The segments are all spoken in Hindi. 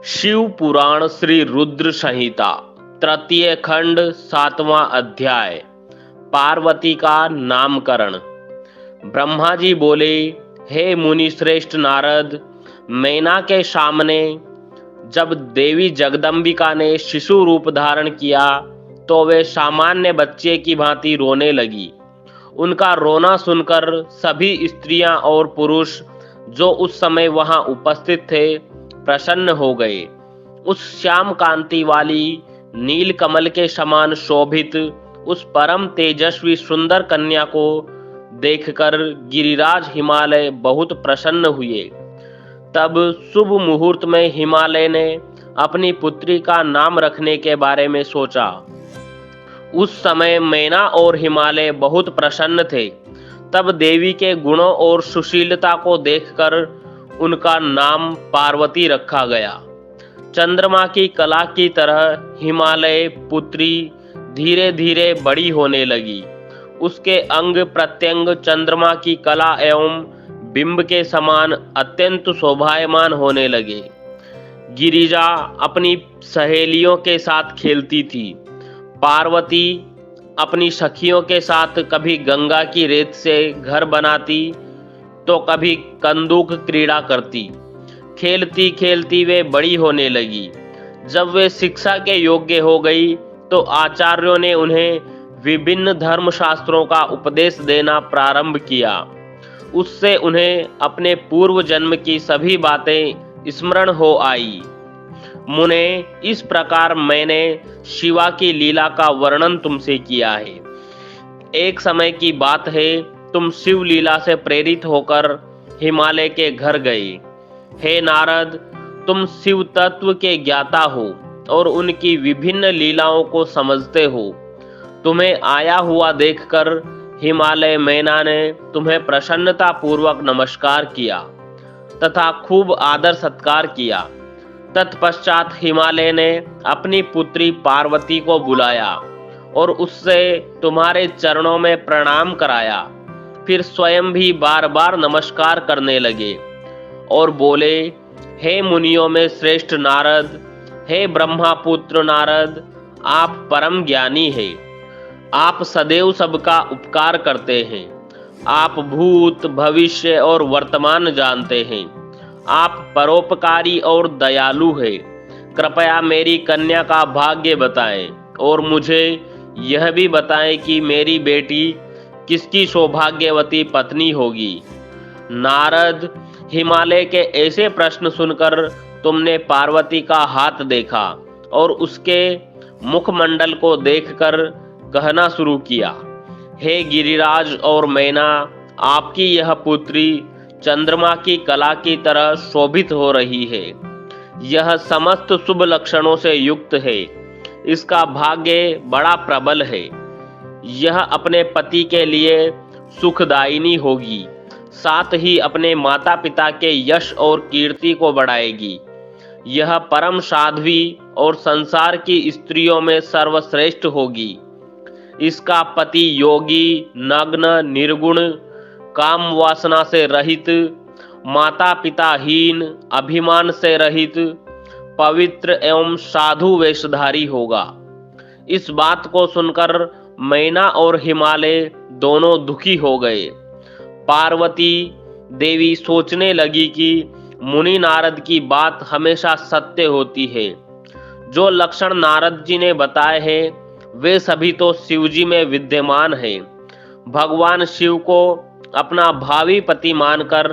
शिव पुराण श्री रुद्र संहिता तृतीय खंड 7वां अध्याय पार्वती का नामकरण। ब्रह्मा जी बोले, हे मुनि श्रेष्ठ नारद, मैना के सामने जब देवी जगदम्बिका ने शिशु रूप धारण किया तो वे सामान्य बच्चे की भांति रोने लगी। उनका रोना सुनकर सभी स्त्रियां और पुरुष जो उस समय वहां उपस्थित थे प्रसन्न हो गए। उस श्याम कांति वाली नील कमल के समान शोभित उस परम तेजस्वी सुंदर कन्या को देखकर गिरिराज हिमालय बहुत प्रसन्न हुए। तब शुभ मुहूर्त में हिमालय ने अपनी पुत्री का नाम रखने के बारे में सोचा। उस समय मैना और हिमालय बहुत प्रसन्न थे। तब देवी के गुणों और सुशीलता को देखकर उनका नाम पार्वती रखा गया। चंद्रमा की कला की तरह हिमालय पुत्री धीरे धीरे बड़ी होने लगी। उसके अंग प्रत्यंग चंद्रमा की कला एवं बिंब के समान अत्यंत शोभायमान होने लगे। गिरिजा अपनी सहेलियों के साथ खेलती थी। पार्वती अपनी सखियों के साथ कभी गंगा की रेत से घर बनाती तो कभी कंदूक क्रीड़ा करती। खेलती खेलती वे बड़ी होने लगी। जब वे शिक्षा के योग्य हो गई तो आचार्यों ने उन्हें विभिन्न धर्मशास्त्रों का उपदेश देना प्रारंभ किया। उससे उन्हें अपने पूर्व जन्म की सभी बातें स्मरण हो आई। मुने, इस प्रकार मैंने शिवा की लीला का वर्णन तुमसे किया है। एक समय की बात है, तुम शिव लीला से प्रेरित होकर हिमालय के घर गए। हे नारद, तुम शिव तत्व के ज्ञाता हो और उनकी विभिन्न लीलाओं को समझते हो। तुम्हें आया हुआ देखकर हिमालय मैना ने तुम्हें प्रसन्नता पूर्वक नमस्कार किया तथा खूब आदर सत्कार किया। तत्पश्चात हिमालय ने अपनी पुत्री पार्वती को बुलाया और उससे तुम्हारे चरणों में प्रणाम कराया। फिर स्वयं भी बार बार नमस्कार करने लगे और बोले, हे मुनियों में श्रेष्ठ नारद, हे ब्रह्मापुत्र नारद, आप परम ज्ञानी हैं। आप सदैव सबका उपकार करते हैं। आप भूत भविष्य और वर्तमान जानते हैं। आप परोपकारी और दयालु हैं। कृपया मेरी कन्या का भाग्य बताएं और मुझे यह भी बताएं कि मेरी बेटी किसकी सौभाग्यवती पत्नी होगी। नारद, हिमालय के ऐसे प्रश्न सुनकर तुमने पार्वती का हाथ देखा और उसके मुखमंडल को देखकर कहना शुरू किया, हे गिरिराज और मैना, आपकी यह पुत्री चंद्रमा की कला की तरह शोभित हो रही है। यह समस्त शुभ लक्षणों से युक्त है। इसका भाग्य बड़ा प्रबल है। यह अपने पति के लिए सुखदायिनी होगी, साथ ही अपने माता पिता के यश और कीर्ति को बढ़ाएगी। यह परम साध्वी और संसार की स्त्रियों में सर्वश्रेष्ठ होगी। इसका पति योगी, नग्न, निर्गुण, काम वासना से रहित, माता पिता हीन, अभिमान से रहित, पवित्र एवं साधु वेशधारी होगा। इस बात को सुनकर मैना और हिमालय दोनों दुखी हो गए। पार्वती देवी सोचने लगी कि मुनि नारद की बात हमेशा सत्य होती है। जो लक्षण नारद जी ने बताए हैं वे सभी तो शिवजी में विद्यमान हैं। भगवान शिव को अपना भावी पति मानकर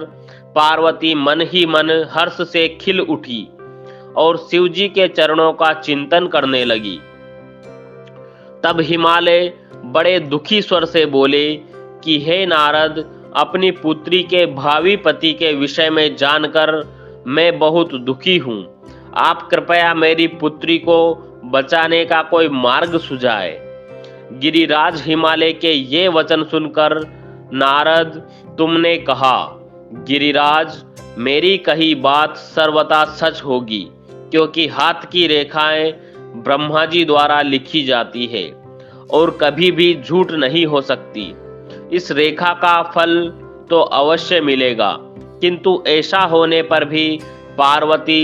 पार्वती मन ही मन हर्ष से खिल उठी और शिवजी के चरणों का चिंतन करने लगी। तब हिमालय बड़े दुखी स्वर से बोले कि हे नारद, अपनी पुत्री के भावी पति के विषय में जानकर मैं बहुत दुखी हूँ। आप कृपया मेरी पुत्री को बचाने का कोई मार्ग सुझाए। गिरिराज हिमालय के ये वचन सुनकर, नारद, तुमने कहा, गिरिराज, मेरी कही बात सर्वथा सच होगी, क्योंकि हाथ की रेखाएं ब्रह्मा जी द्वारा लिखी जाती है और कभी भी झूठ नहीं हो सकती। इस रेखा का फल तो अवश्य मिलेगा, किंतु ऐसा होने पर भी पार्वती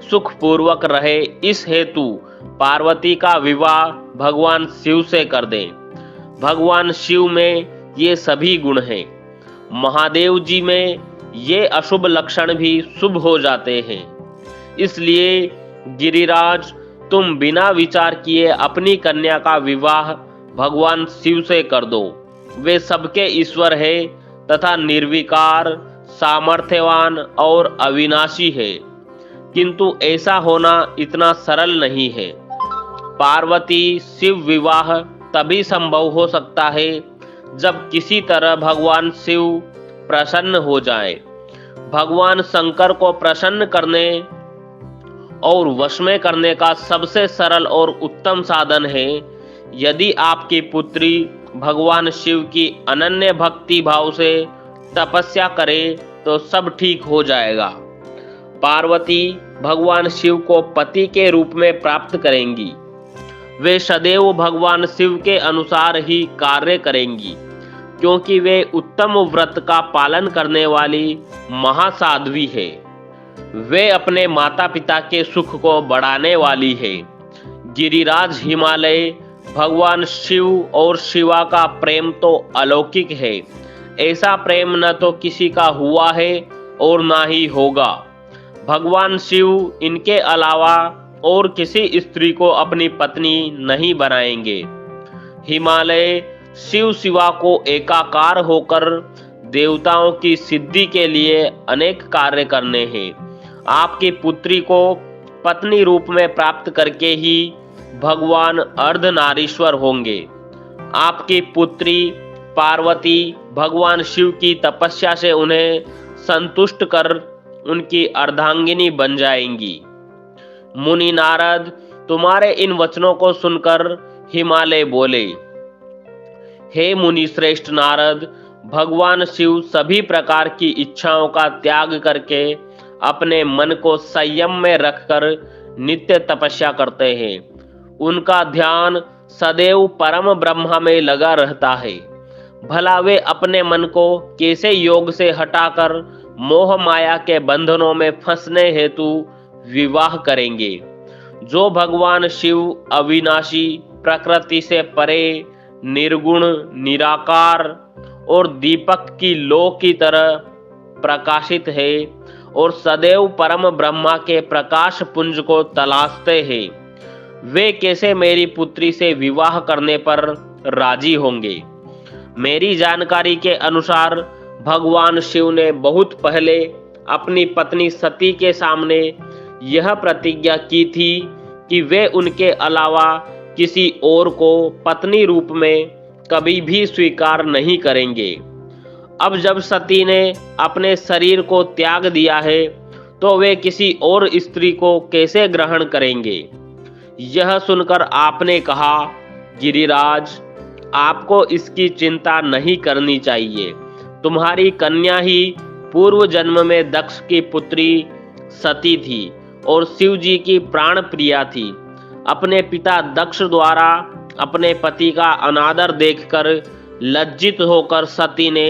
सुखपूर्वक रहे, इस हेतु पार्वती का विवाह भगवान शिव से कर दें। भगवान शिव में ये सभी गुण हैं। महादेव जी में ये अशुभ लक्षण भी शुभ हो जाते हैं। इसलिए गिरिराज, तुम बिना विचार किए अपनी कन्या का विवाह भगवान शिव से कर दो। वे सबके ईश्वर है तथा निर्विकार, सामर्थ्यवान और अविनाशी है। किंतु ऐसा होना इतना सरल नहीं है। पार्वती शिव विवाह तभी संभव हो सकता है जब किसी तरह भगवान शिव प्रसन्न हो जाए। भगवान शंकर को प्रसन्न करने और वश में करने का सबसे सरल और उत्तम साधन है, यदि आपकी पुत्री भगवान शिव की अनन्य भक्ति भाव से तपस्या करे तो सब ठीक हो जाएगा। पार्वती भगवान शिव को पति के रूप में प्राप्त करेंगी। वे सदैव भगवान शिव के अनुसार ही कार्य करेंगी, क्योंकि वे उत्तम व्रत का पालन करने वाली महासाध्वी है। वे अपने माता पिता के सुख को बढ़ाने वाली है। गिरिराज हिमालय, भगवान शिव और शिवा का प्रेम तो अलौकिक है। ऐसा प्रेम न तो किसी का हुआ है और ना ही होगा। भगवान शिव इनके अलावा और किसी स्त्री को अपनी पत्नी नहीं बनाएंगे। हिमालय, शिव शिवा को एकाकार होकर देवताओं की सिद्धि के लिए अनेक कार्य करने हैं। आपकी पुत्री को पत्नी रूप में प्राप्त करके ही भगवान अर्धनारीश्वर होंगे। आपकी पुत्री पार्वती भगवान शिव की तपस्या से उन्हें संतुष्ट कर उनकी अर्धांगिनी बन जाएंगी। मुनि नारद, तुम्हारे इन वचनों को सुनकर हिमालय बोले, हे मुनि श्रेष्ठ नारद, भगवान शिव सभी प्रकार की इच्छाओं का त्याग करके अपने मन को संयम में रखकर नित्य तपस्या करते हैं। उनका ध्यान सदैव परम ब्रह्मा में लगा रहता है। भला वे अपने मन को कैसे योग से हटाकर मोह माया के बंधनों में फंसने हेतु विवाह करेंगे। जो भगवान शिव अविनाशी, प्रकृति से परे, निर्गुण, निराकार और दीपक की लौ की तरह प्रकाशित है और सदैव परम ब्रह्मा के प्रकाश पुंज को तलाशते हैं, वे कैसे मेरी पुत्री से विवाह करने पर राजी होंगे। मेरी जानकारी के अनुसार भगवान शिव ने बहुत पहले अपनी पत्नी सती के सामने यह प्रतिज्ञा की थी कि वे उनके अलावा किसी और को पत्नी रूप में कभी भी स्वीकार नहीं करेंगे। अब जब सती ने अपने शरीर को त्याग दिया है तो वे किसी और स्त्री को कैसे ग्रहण करेंगे। यह सुनकर आपने कहा, गिरिराज, आपको इसकी चिंता नहीं करनी चाहिए। तुम्हारी कन्या ही पूर्व जन्म में दक्ष की पुत्री सती थी और शिव जी की प्राण प्रिया थी। अपने पिता दक्ष द्वारा अपने पति का अनादर देखकर लज्जित होकर सती ने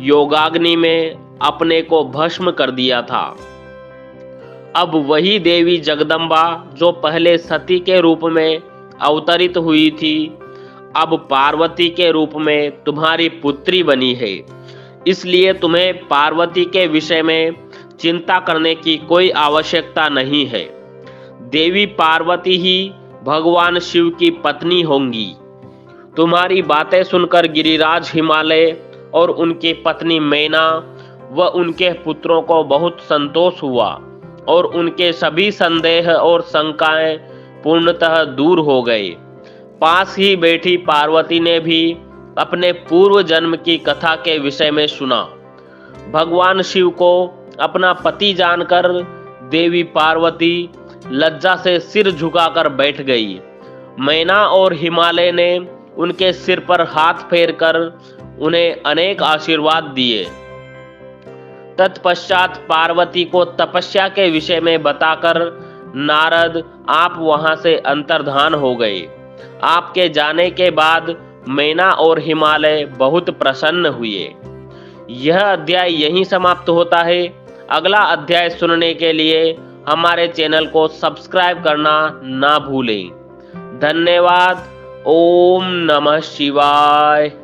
योगाग्नि में अपने को भस्म कर दिया था। अब वही देवी जगदम्बा जो पहले सती के रूप में अवतरित हुई थी, अब पार्वती के रूप में तुम्हारी पुत्री बनी है। इसलिए तुम्हें पार्वती के विषय में चिंता करने की कोई आवश्यकता नहीं है। देवी पार्वती ही भगवान शिव की पत्नी होंगी। तुम्हारी बातें सुनकर गिरिराज हिमालय और उनकी पत्नी मैना व उनके पुत्रों को बहुत संतोष हुआ और उनके सभी संदेह और शंकाएं पूर्णतः दूर हो गए। पास ही बैठी पार्वती ने भी अपने पूर्व जन्म की कथा के विषय में सुना। भगवान शिव को अपना पति जानकर देवी पार्वती लज्जा से सिर झुकाकर बैठ गई। मैना और हिमालय ने उनके सिर पर हाथ फेरकर उन्हें अनेक आशीर्वाद दिए। तत्पश्चात पार्वती को तपस्या के विषय में बताकर नारद आप वहां से अंतर्धान हो गए। आपके जाने के बाद मैना और हिमालय बहुत प्रसन्न हुए। यह अध्याय यहीं समाप्त होता है। अगला अध्याय सुनने के लिए हमारे चैनल को सब्सक्राइब करना ना भूलें। धन्यवाद। ओम नमः शिवाय।